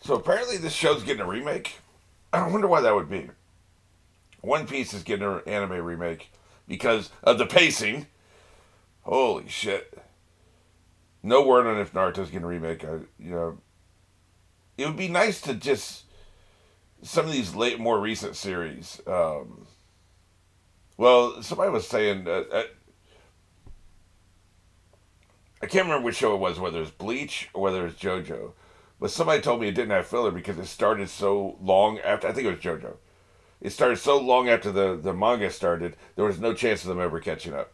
So apparently this show's getting a remake. I wonder why that would be. One Piece is getting an anime remake because of the pacing. Holy shit! No word on if Naruto's getting a remake. It would be nice to just some of these more recent series. Well, somebody was saying I can't remember which show it was, whether it was Bleach or whether it was JoJo, but somebody told me it didn't have filler because it started so long after. I think it was JoJo. It started so long after the manga started, there was no chance of them ever catching up.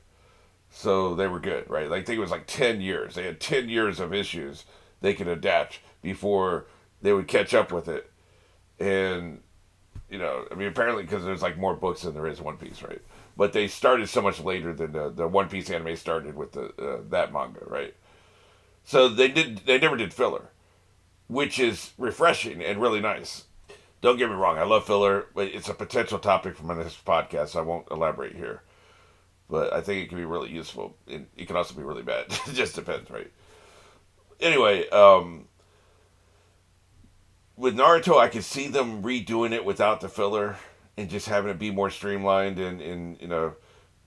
So they were good, right? Like I think it was like 10 years. They had 10 years of issues they could adapt before they would catch up with it. And I mean, apparently because there's like more books than there is One Piece, right? But they started so much later than the One Piece anime started with the that manga, right? So they never did filler, which is refreshing and really nice. Don't get me wrong, I love filler, but it's a potential topic for my next podcast. So I won't elaborate here, but I think it can be really useful. It can also be really bad. It just depends, right? Anyway, with Naruto, I could see them redoing it without the filler and just having it be more streamlined and.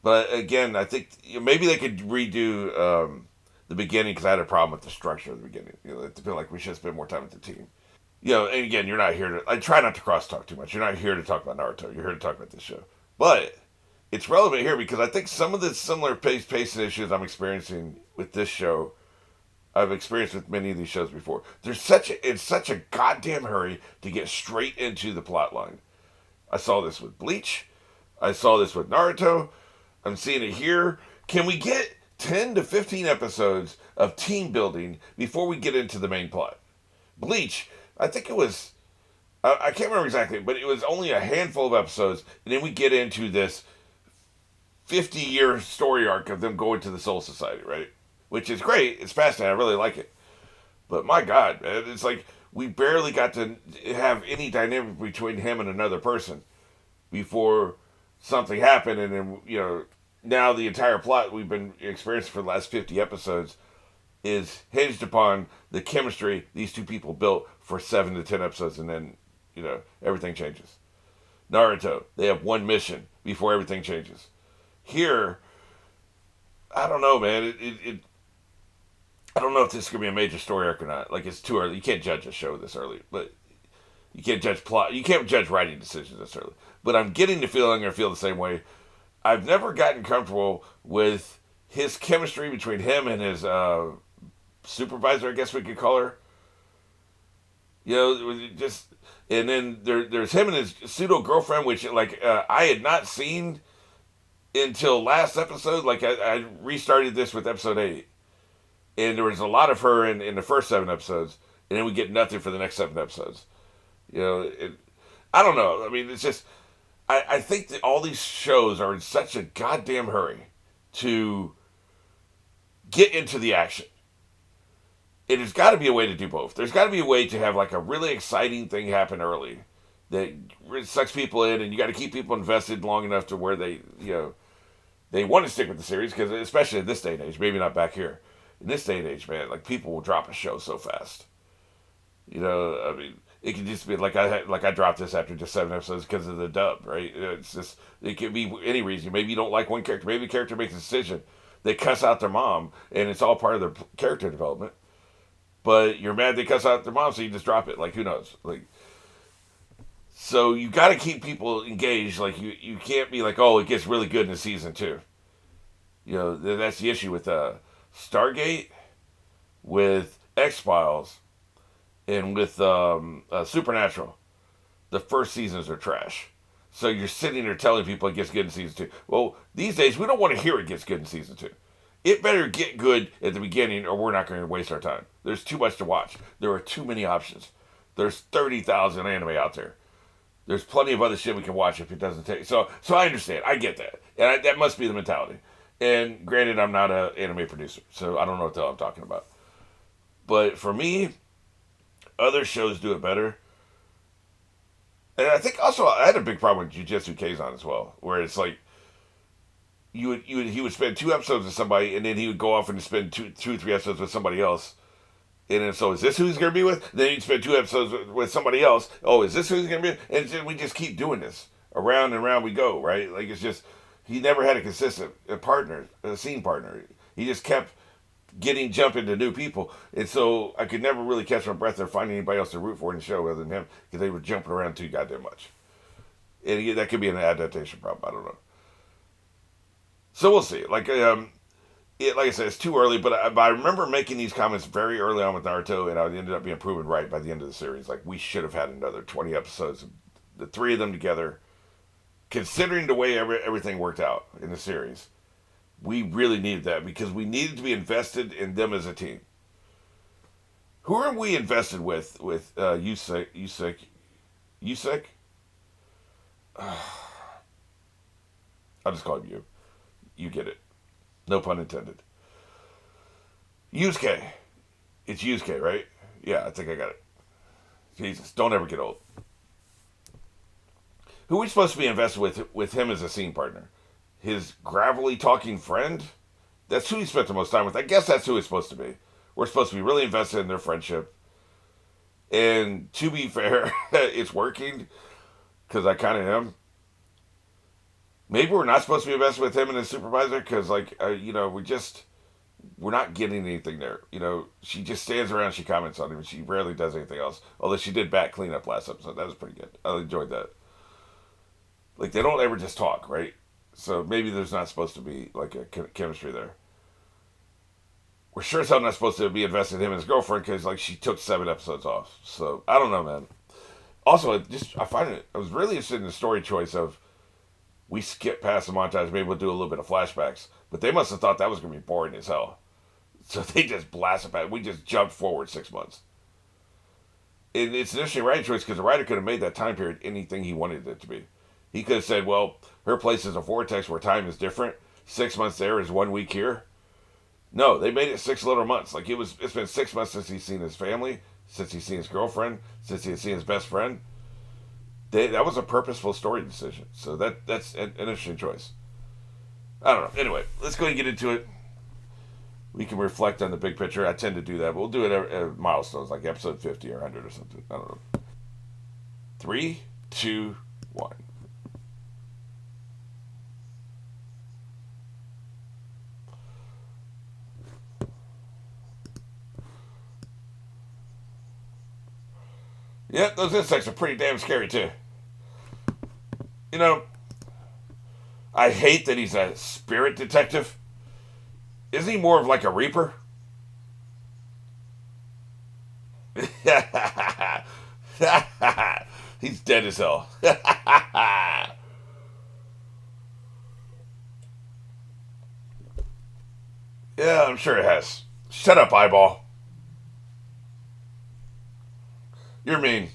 But again, I think maybe they could redo the beginning because I had a problem with the structure of the beginning. I feel like we should spend more time with the team. And again, you're not here to. I try not to crosstalk too much. You're not here to talk about Naruto. You're here to talk about this show. But it's relevant here because I think some of the similar pacing issues I'm experiencing with this show, I've experienced with many of these shows before. It's such a goddamn hurry to get straight into the plot line. I saw this with Bleach. I saw this with Naruto. I'm seeing it here. Can we get 10 to 15 episodes of team building before we get into the main plot? Bleach, I think it was, I can't remember exactly, but it was only a handful of episodes, and then we get into this 50-year story arc of them going to the Soul Society, right? Which is great. It's fascinating. I really like it. But my God, man, it's like we barely got to have any dynamic between him and another person before something happened, and then now the entire plot we've been experiencing for the last 50 episodes is hinged upon the chemistry these two people built for 7 to 10 episodes, and then everything changes. Naruto, they have one mission before everything changes. Here, I don't know, man. I don't know if this is gonna be a major story arc or not. Like it's too early. You can't judge a show this early, but you can't judge plot. You can't judge writing decisions this early. But I'm getting the feeling I'm gonna feel the same way. I've never gotten comfortable with his chemistry between him and his supervisor, I guess we could call her. Just and then there's him and his pseudo girlfriend, which I had not seen until last episode. Like I restarted this with episode 8, and there was a lot of her in the first 7 episodes, and then we get nothing for the next 7 episodes. I don't know. I mean, it's just I think that all these shows are in such a goddamn hurry to get into the action. And there's got to be a way to do both. There's got to be a way to have like a really exciting thing happen early that sucks people in, and you got to keep people invested long enough to where they want to stick with the series, because especially in this day and age, maybe not back here. In this day and age, man, like people will drop a show so fast. I mean, it can just be like I dropped this after just 7 episodes because of the dub, right? It's just it could be any reason. Maybe you don't like one character. Maybe the character makes a decision. They cuss out their mom, and it's all part of their character development. But you're mad they cuss out their mom, so you just drop it. Like who knows? So you got to keep people engaged. Like you can't be like, oh, it gets really good in the season 2. That's the issue with Stargate, with X Files, and with Supernatural. The first seasons are trash. So you're sitting there telling people it gets good in season 2. Well, these days we don't want to hear it gets good in season 2. It better get good at the beginning, or we're not going to waste our time. There's too much to watch. There are too many options. There's 30,000 anime out there. There's plenty of other shit we can watch if it doesn't take. So I understand. I get that, and that must be the mentality. And granted, I'm not an anime producer, so I don't know what the hell I'm talking about. But for me, other shows do it better. And I think also I had a big problem with Jujutsu Kaisen as well, where it's like he would spend 2 episodes with somebody, and then he would go off and spend two, 3 episodes with somebody else, And then, so is this who he's going to be with? Then you spend 2 episodes with somebody else. Oh, is this who he's going to be with? And we just keep doing this. Around and around we go, right? Like, it's just, he never had a consistent partner, a scene partner. He just kept getting jumping to new people. And so I could never really catch my breath or find anybody else to root for in the show other than him, because they were jumping around too goddamn much. And that could be an adaptation problem. I don't know. So we'll see. Like I said, it's too early, but I remember making these comments very early on with Naruto, and I ended up being proven right by the end of the series. Like, we should have had another 20 episodes, the three of them together, considering the way everything worked out in the series. We really needed that, because we needed to be invested in them as a team. Who are we invested with Yusek? I'll just call him you. You get it. No pun intended. Yusuke. It's Yusuke, right? Yeah, I think I got it. Jesus, don't ever get old. Who are we supposed to be invested with him as a scene partner? His gravelly talking friend? That's who he spent the most time with. I guess that's who he's supposed to be. We're supposed to be really invested in their friendship. And to be fair, it's working, because I kind of am. Maybe we're not supposed to be invested with him and his supervisor, because, we're not getting anything there. She just stands around, she comments on him, and she rarely does anything else. Although she did bat cleanup last episode. That was pretty good. I enjoyed that. Like, they don't ever just talk, right? So maybe there's not supposed to be, like, a chemistry there. We're sure as hell not supposed to be invested in him and his girlfriend, because, like, she took 7 episodes off. So, I don't know, man. Also, I was really interested in the story choice of, we skip past the montage, maybe we'll do a little bit of flashbacks. But they must have thought that was going to be boring as hell. So they just blasted past. We just jumped forward 6 months. And it's an interesting writing choice, because the writer could have made that time period anything he wanted it to be. He could have said, well, her place is a vortex where time is different. 6 months there is 1 week here. No, they made it 6 little months. Like, it's been 6 months since he's seen his family, since he's seen his girlfriend, since he's seen his best friend. That was a purposeful story decision. So that's an interesting choice. I don't know. Anyway, let's go ahead and get into it. We can reflect on the big picture. I tend to do that. We'll do it at milestones, like episode 50 or 100 or something. I don't know. 3, 2, 1. Yep, those insects are pretty damn scary, too. I hate that he's a spirit detective. Isn't he more of like a reaper? He's dead as hell. Yeah, I'm sure it has. Shut up, eyeball. You're mean.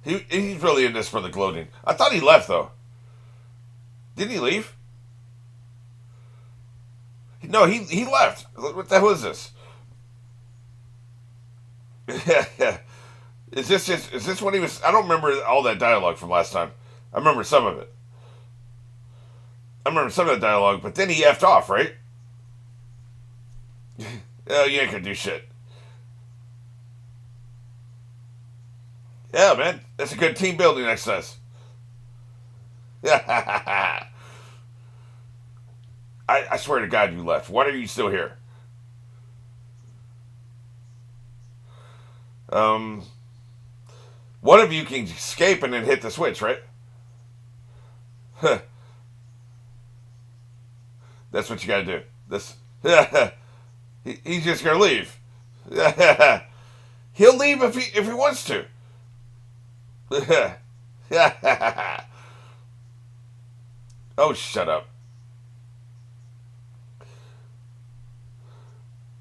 He's really in this for the gloating. I thought he left, though. Didn't he leave? No, he left. What the hell is this? Is this when he was... I don't remember all that dialogue from last time. I remember some of it. I remember some of the dialogue, but then he effed off, right? Oh, you ain't gonna do shit. Yeah, man. That's a good team building exercise. I swear to God you left. Why are you still here? One of you can escape and then hit the switch, right? That's what you gotta do. He's just gonna leave. He'll leave if he wants to. Oh, shut up.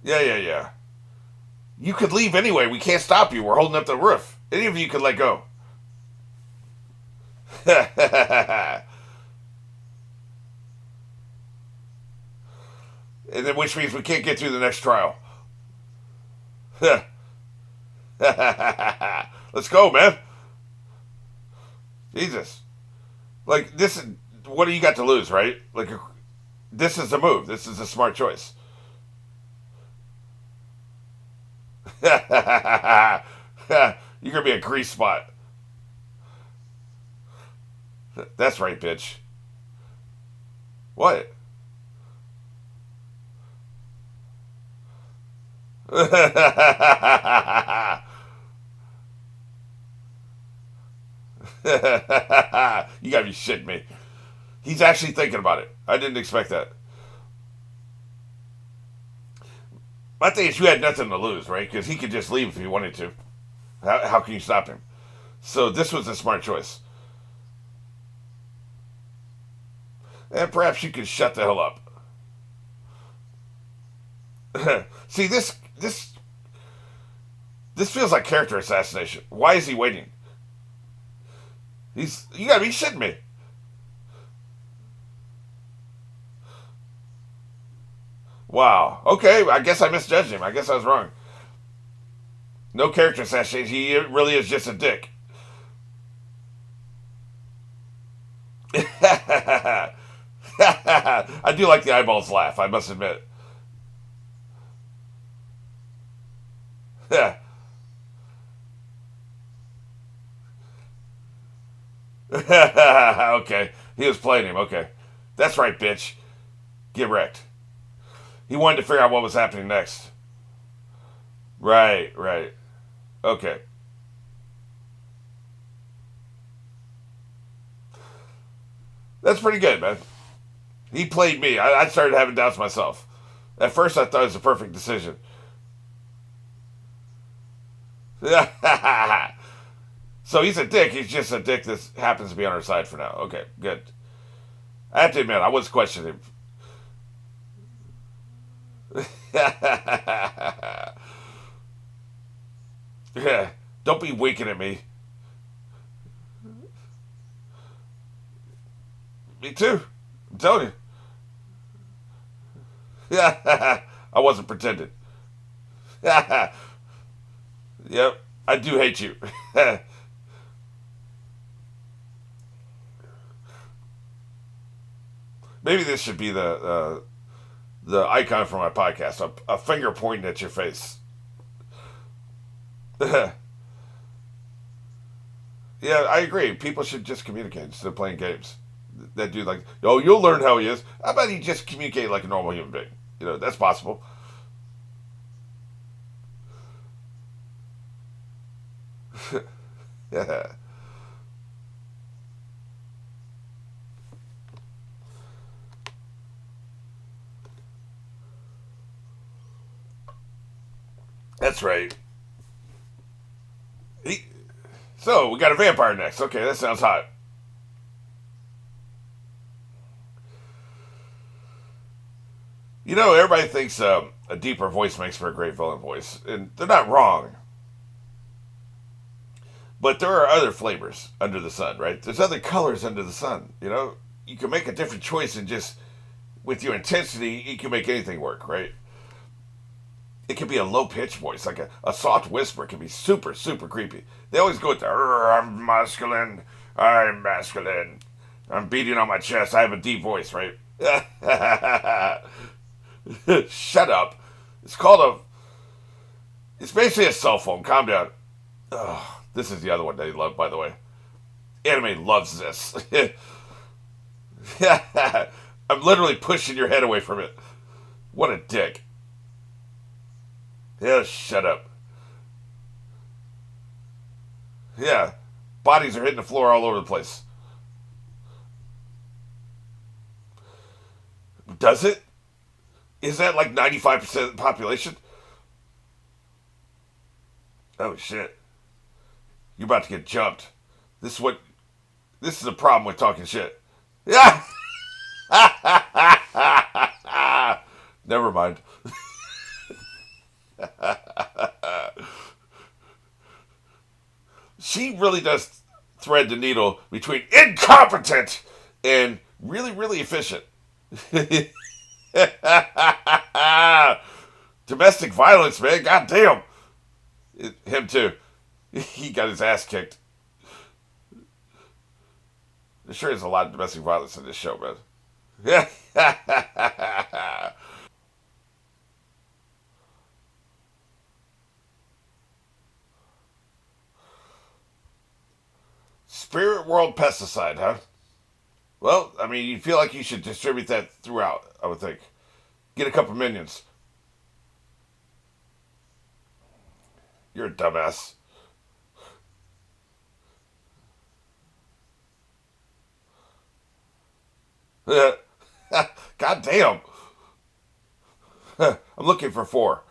Yeah. You could leave anyway. We can't stop you. We're holding up the roof. Any of you could let go. And then, which means we can't get through the next trial. Let's go, man. Jesus. Like, this what do you got to lose, right? Like, this is a move. This is a smart choice. You're gonna be a grease spot. That's right, bitch. What? You gotta be shitting me. He's actually thinking about it. I didn't expect that. My thing is, you had nothing to lose, right? Because he could just leave if he wanted to. How can you stop him? So this was a smart choice. And perhaps you could shut the hell up. See, this feels like character assassination. Why is he waiting? You gotta be shitting me. Wow. Okay, I guess I misjudged him. I guess I was wrong. No character assassination. He really is just a dick. I do like the eyeballs laugh, I must admit. Okay. He was playing him. Okay. That's right, bitch. Get wrecked. He wanted to figure out what was happening next. Right, right. Okay. That's pretty good, man. He played me. I started having doubts myself. At first, I thought it was a perfect decision. So he's a dick. He's just a dick that happens to be on our side for now. Okay, good. I have to admit, I was questioning him. Yeah, don't be winking at me. Me too. I'm telling you. Yeah, I wasn't pretending. Yep, I do hate you. Maybe this should be the icon for my podcast. A finger pointing at your face. Yeah, I agree. People should just communicate instead of playing games. That dude, like, oh, you'll learn how he is. How about he just communicate like a normal human being? That's possible. Yeah, that's right. He, so we got a vampire next. Okay, that sounds hot. Everybody thinks a deeper voice makes for a great villain voice, and they're not wrong. But there are other flavors under the sun, right? There's other colors under the sun. You can make a different choice, and just with your intensity, you can make anything work, right? It can be a low pitched voice, like a soft whisper, can be super, super creepy. They always go with the, I'm masculine, I'm masculine, I'm beating on my chest, I have a deep voice, right? Shut up. It's called it's basically a cell phone. Calm down. Ugh, this is the other one they love, by the way. Anime loves this. I'm literally pushing your head away from it. What a dick. Yeah, shut up. Yeah, bodies are hitting the floor all over the place. Does it? Is that like 95% of the population? Oh shit. You're about to get jumped. This is what. This is a problem with talking shit. Yeah. Never mind. She really does thread the needle between incompetent and really, really efficient. Domestic violence, man. God damn. Him too. He got his ass kicked. There sure is a lot of domestic violence in this show, man. Yeah. Spirit World Pesticide, huh? Well, I mean, you feel like you should distribute that throughout, I would think. Get a couple minions. You're a dumbass. God damn. I'm looking for four.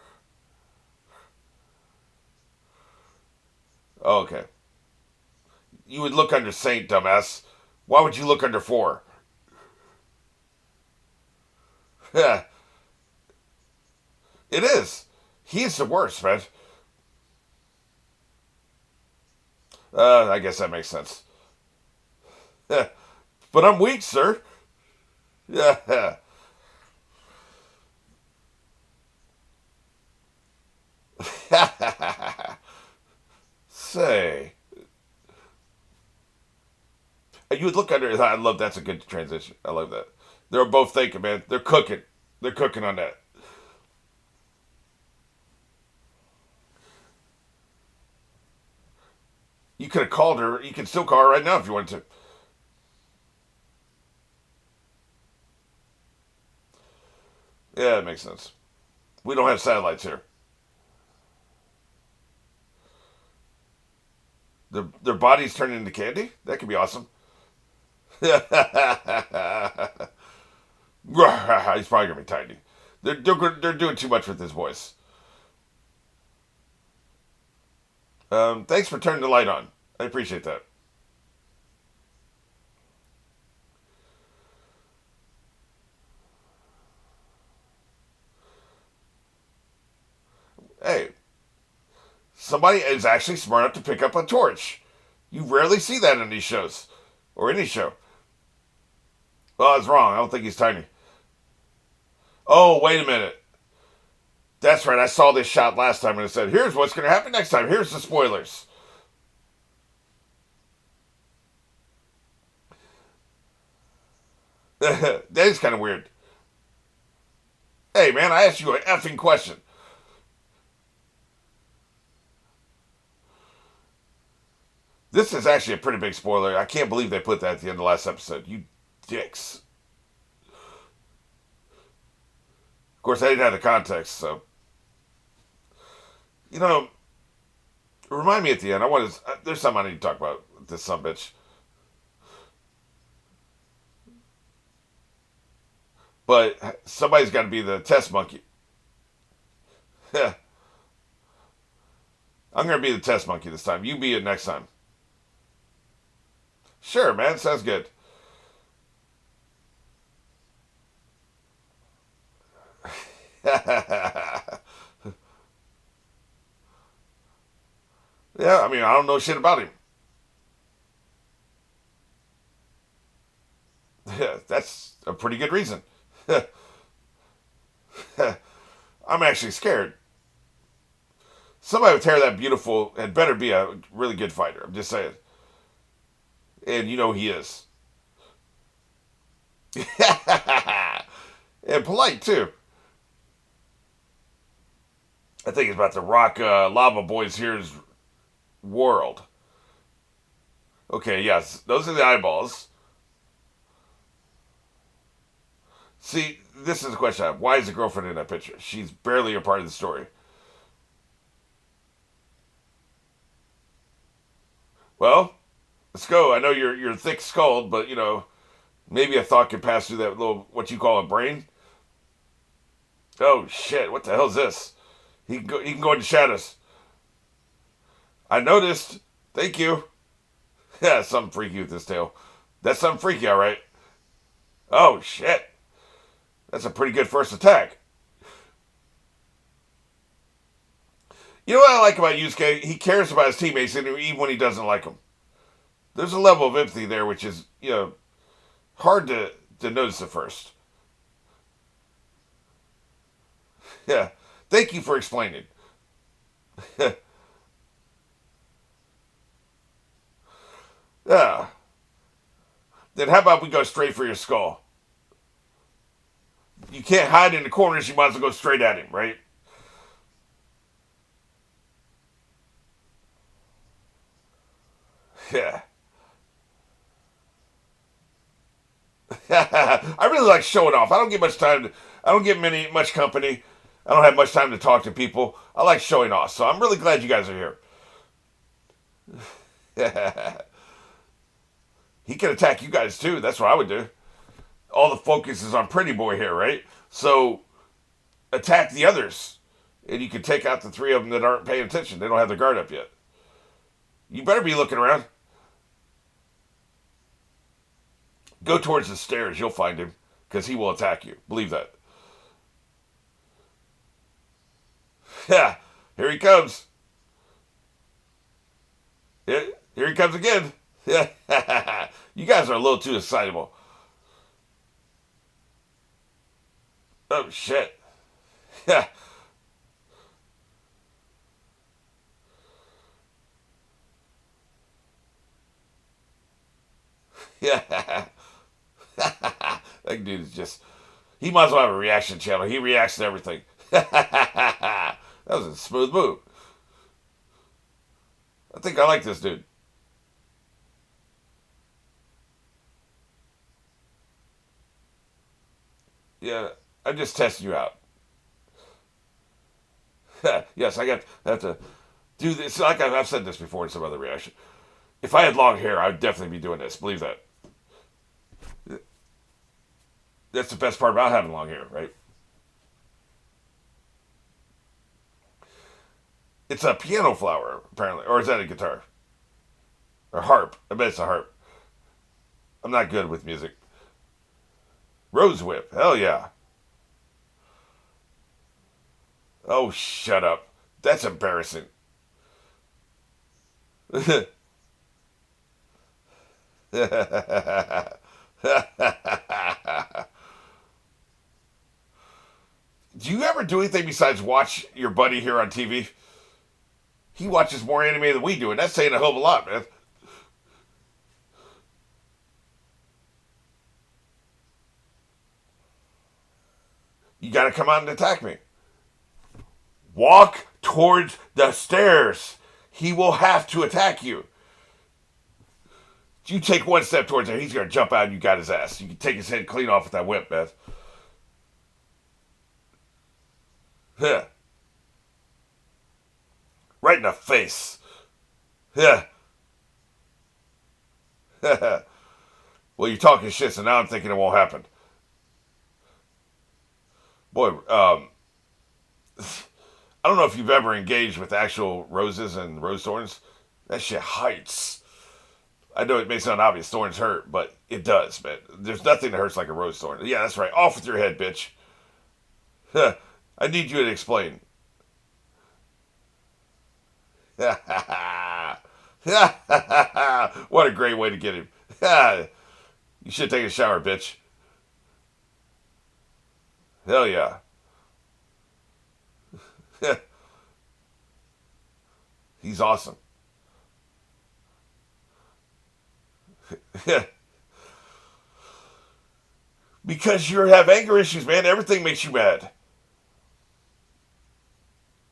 Oh, okay. You would look under Saint, dumbass. Why would you look under four? it is. He's the worst, man. I guess that makes sense. but I'm weak, sir. Yeah. Say. You would look under. I love that's a good transition. I love that. They're both thinking, man. They're cooking. They're cooking on that. You could have called her. You can still call her right now if you wanted to. Yeah, it makes sense. We don't have satellites here. Their bodies turn into candy. That could be awesome. He's probably gonna be tiny. They're doing too much with his voice. Thanks for turning the light on. I appreciate that. Hey, somebody is actually smart enough to pick up a torch. You rarely see that in these shows or any show. Well, I was wrong. I don't think he's tiny. Oh, wait a minute. That's right. I saw this shot last time and it said, "Here's what's going to happen next time. Here's the spoilers." that is kind of weird. Hey, man, I asked you an effing question. This is actually a pretty big spoiler. I can't believe they put that at the end of the last episode. You dicks. Of course, I didn't have the context, so you know. Remind me at the end. I want to. There's something I need to talk about. With this some bitch, but somebody's got to be the test monkey. I'm gonna be the test monkey this time. You be it next time. Sure, man. Sounds good. yeah, I mean, I don't know shit about him. Yeah, that's a pretty good reason. I'm actually scared. Somebody with hair that beautiful had better be a really good fighter. I'm just saying. And you know he is. and polite, too. I think it's about to rock Lava Boy's here's world. Okay, yes. Those are the eyeballs. See, this is a question I have. Why is the girlfriend in that picture? She's barely a part of the story. Well, let's go. I know you're thick skulled, but you know, maybe a thought could pass through that little what you call a brain. Oh shit! What the hell is this? He can go. He can go into shadows. I noticed. Thank you. Yeah, something freaky with this tail. That's something freaky, all right. Oh shit! That's a pretty good first attack. You know what I like about Yusuke? He cares about his teammates, even when he doesn't like them. There's a level of empathy there, which is hard to notice at first. Yeah. Thank you for explaining. yeah. Then how about we go straight for your skull? You can't hide in the corners. You might as well go straight at him, right? Yeah. I really like showing off. I don't get much time. I don't get much company. I don't have much time to talk to people. I like showing off. So I'm really glad you guys are here. He can attack you guys too. That's what I would do. All the focus is on Pretty Boy here, right? So attack the others, and you can take out the three of them that aren't paying attention. They don't have their guard up yet. You better be looking around. Go towards the stairs. You'll find him because he will attack you. Believe that. Yeah, here he comes. Yeah, here he comes again. Yeah, you guys are a little too excitable. Oh shit. Yeah, yeah. That dude is just. He might as well have a reaction channel. He reacts to everything. That was a smooth move. I think I like this dude. Yeah, I'm just testing you out. Yes, I have to do this. Like I've said this before in some other reaction. If I had long hair, I would definitely be doing this. Believe that. That's the best part about having long hair, right? It's a piano flower, apparently. Or is that a guitar? Or harp. I bet it's a harp. I'm not good with music. Rose whip. Hell yeah. Oh, shut up. That's embarrassing. Do you ever do anything besides watch your buddy here on TV? He watches more anime than we do, and that's saying a hell of a lot, man. You gotta come out and attack me. Walk towards the stairs. He will have to attack you. You take one step towards him, he's gonna jump out and you got his ass. You can take his head clean off with that whip, man. Yeah. Right in the face. Yeah. Well, you're talking shit, so now I'm thinking it won't happen. Boy, I don't know if you've ever engaged with actual roses and rose thorns. That shit hurts. I know it may sound obvious, thorns hurt, but it does, man. There's nothing that hurts like a rose thorn. Yeah, that's right. Off with your head, bitch. I need you to explain. What a great way to get him. You should take a shower, bitch. Hell yeah. He's awesome. Because you have anger issues, man. Everything makes you mad.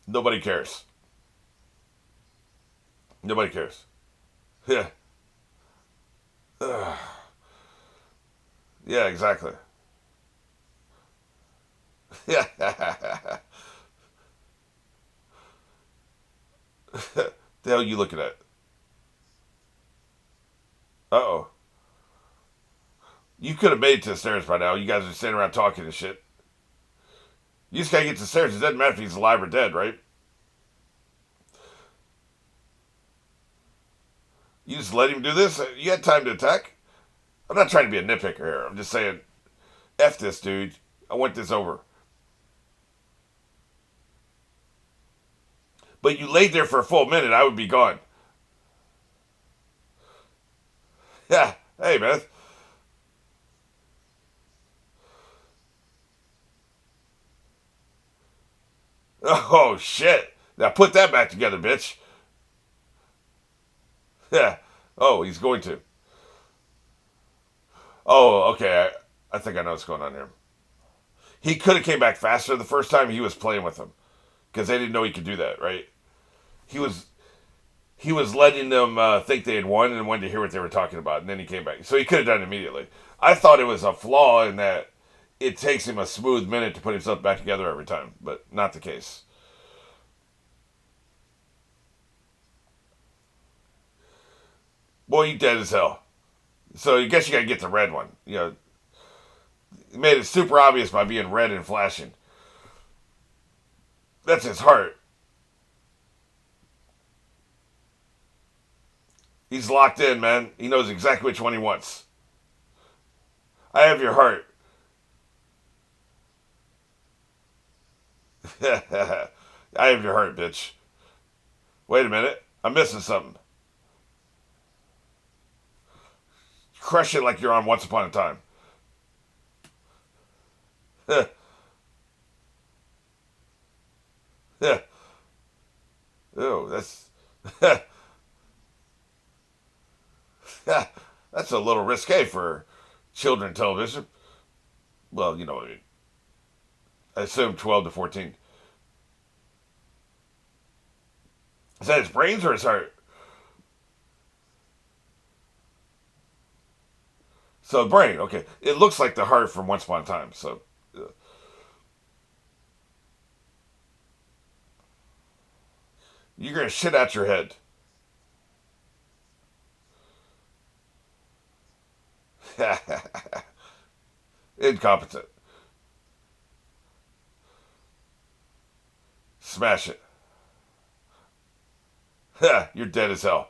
Nobody cares. Nobody cares. Yeah. Yeah, exactly. Yeah. The hell are you looking at? Uh oh. You could have made it to the stairs by now. You guys are standing around talking and shit. You just gotta get to the stairs. It doesn't matter if he's alive or dead, right? You just let him do this? You had time to attack? I'm not trying to be a nitpicker here. I'm just saying, F this, dude. I want this over. But you laid there for a full minute, I would be gone. Yeah. Hey, man. Oh, shit. Now put that back together, bitch. Yeah. Oh, he's going to. Oh, okay. I think I know what's going on here. He could have came back faster the first time he was playing with them because they didn't know he could do that, right? He was he was letting them think they had won and wanted to hear what they were talking about, and then he came back. So he could have done it immediately. I thought it was a flaw in that it takes him a smooth minute to put himself back together every time, but not the case. Boy, you dead as hell. So I guess you gotta get the red one. You know, he made it super obvious by being red and flashing. That's his heart. He's locked in, man. He knows exactly which one he wants. I have your heart. I have your heart, bitch. Wait a minute. I'm missing something. Crush it like you're on Once Upon a Time. Oh, that's a little risque for children television. Well, you know, I assume 12 to 14. Is that his brains or his heart? So brain, okay. It looks like the heart from Once Upon a Time. So you're gonna shit out your head. Incompetent. Smash it. You're dead as hell.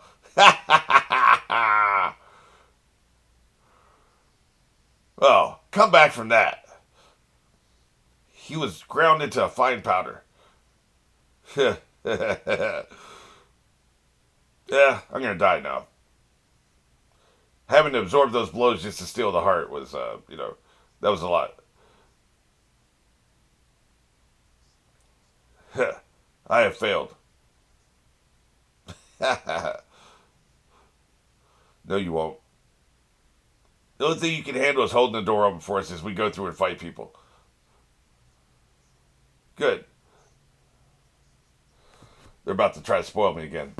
Well, come back from that. He was ground into a fine powder. Yeah, I'm gonna die now. Having to absorb those blows just to steal the heart was, that was a lot. I have failed. No, you won't. The only thing you can handle is holding the door open for us as we go through and fight people. Good. They're about to try to spoil me again.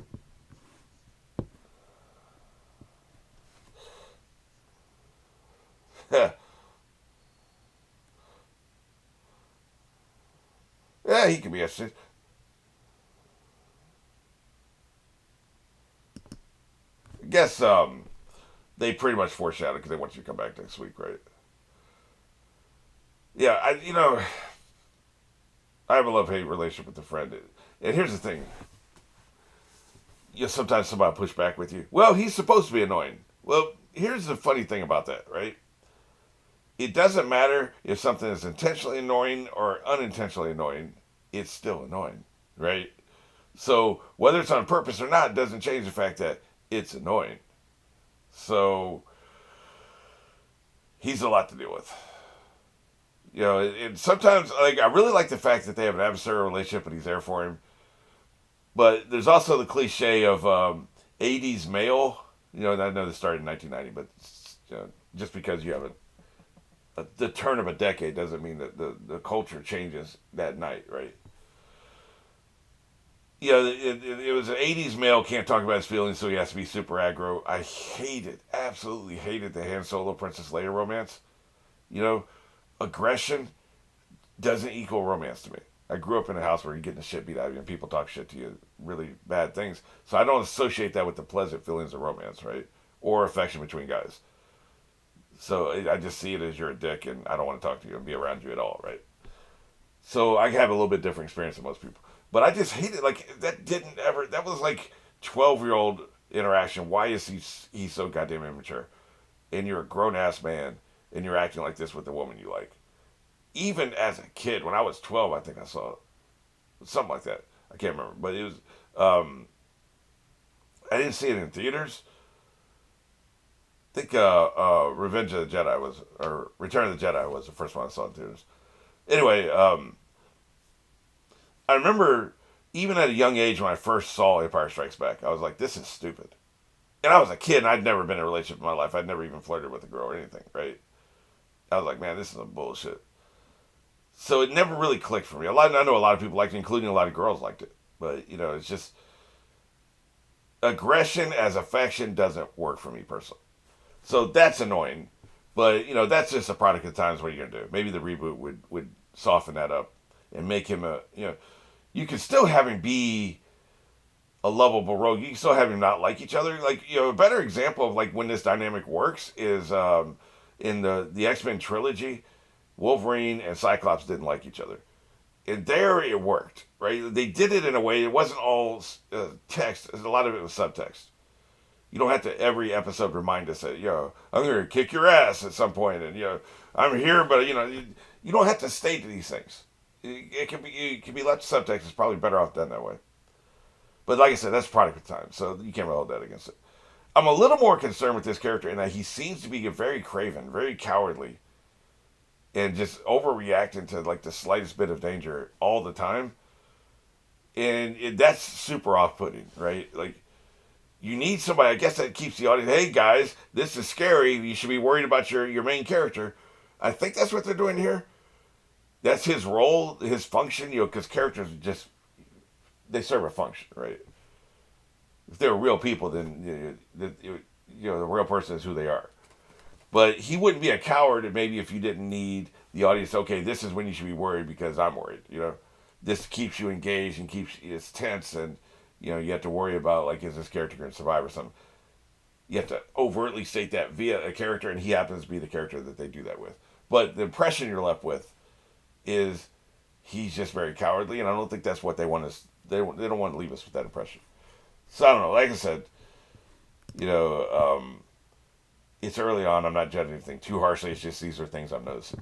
Yeah, he can be interested. I guess they pretty much foreshadowed because they want you to come back next week, right? Yeah, I have a love hate relationship with the friend, and here's the thing: sometimes somebody push back with you. Well, he's supposed to be annoying. Well, here's the funny thing about that, right? It doesn't matter if something is intentionally annoying or unintentionally annoying. It's still annoying, right? So whether it's on purpose or not doesn't change the fact that it's annoying. So he's a lot to deal with. And sometimes like I really like the fact that they have an adversarial relationship and he's there for him. But there's also the cliche of '80s male. I know this started in 1990, but just because you have the turn of a decade doesn't mean that the culture changes that night, right? It was an '80s male can't talk about his feelings, so he has to be super aggro. I absolutely hated the Han Solo Princess Leia romance. You know, aggression doesn't equal romance to me. I grew up in a house where you're getting the shit beat out of you and people talk shit to you, really bad things. So I don't associate that with the pleasant feelings of romance, right? Or affection between guys. So I just see it as you're a dick and I don't want to talk to you and be around you at all, right? So I have a little bit different experience than most people. But I just hate it. Like, that was like 12-year-old interaction. Why is he so goddamn immature? And you're a grown ass man and you're acting like this with the woman you like. Even as a kid, when I was 12, I think I saw something like that. I can't remember, but it was. I didn't see it in theaters. I think Revenge of the Jedi was, or Return of the Jedi was the first one I saw in theaters. Anyway, I remember even at a young age when I first saw Empire Strikes Back, I was like, "This is stupid." And I was a kid, and I'd never been in a relationship in my life. I'd never even flirted with a girl or anything, right? I was like, man, this is some bullshit. So it never really clicked for me. I know a lot of people liked it, including a lot of girls liked it. But it's just aggression as affection doesn't work for me personally. So that's annoying. But that's just a product of times. What are you gonna do? Maybe the reboot would soften that up and make him you can still have him be a lovable rogue. You can still have him not like each other. Like a better example of like when this dynamic works is in the X-Men trilogy. Wolverine and Cyclops didn't like each other, and there it worked. Right? They did it in a way it wasn't all text. A lot of it was subtext. You don't have to every episode remind us that I'm going to kick your ass at some point, and I'm here, but you don't have to state these things. It can be left subtext. It's probably better off done that way. But like I said, that's product of time, so you can't really hold that against it. I'm a little more concerned with this character in that he seems to be very craven, very cowardly, and just overreacting to like the slightest bit of danger all the time, and that's super off-putting, right? Like you need somebody, I guess, that keeps the audience. Hey guys, this is scary. You should be worried about your main character. I think that's what they're doing here. That's his role, his function. Because characters just they serve a function, right? If they're real people, then the real person is who they are. But he wouldn't be a coward, maybe if you didn't need the audience. Okay, this is when you should be worried because I'm worried. This keeps you engaged and keeps it's tense, and you have to worry about like is this character going to survive or something. You have to overtly state that via a character, and he happens to be the character that they do that with. But the impression you're left with is he's just very cowardly, and I don't think that's what they want us. They don't want to leave us with that impression. So I don't know. Like I said, you know, it's early on. I'm not judging anything too harshly. It's just these are things I'm noticing.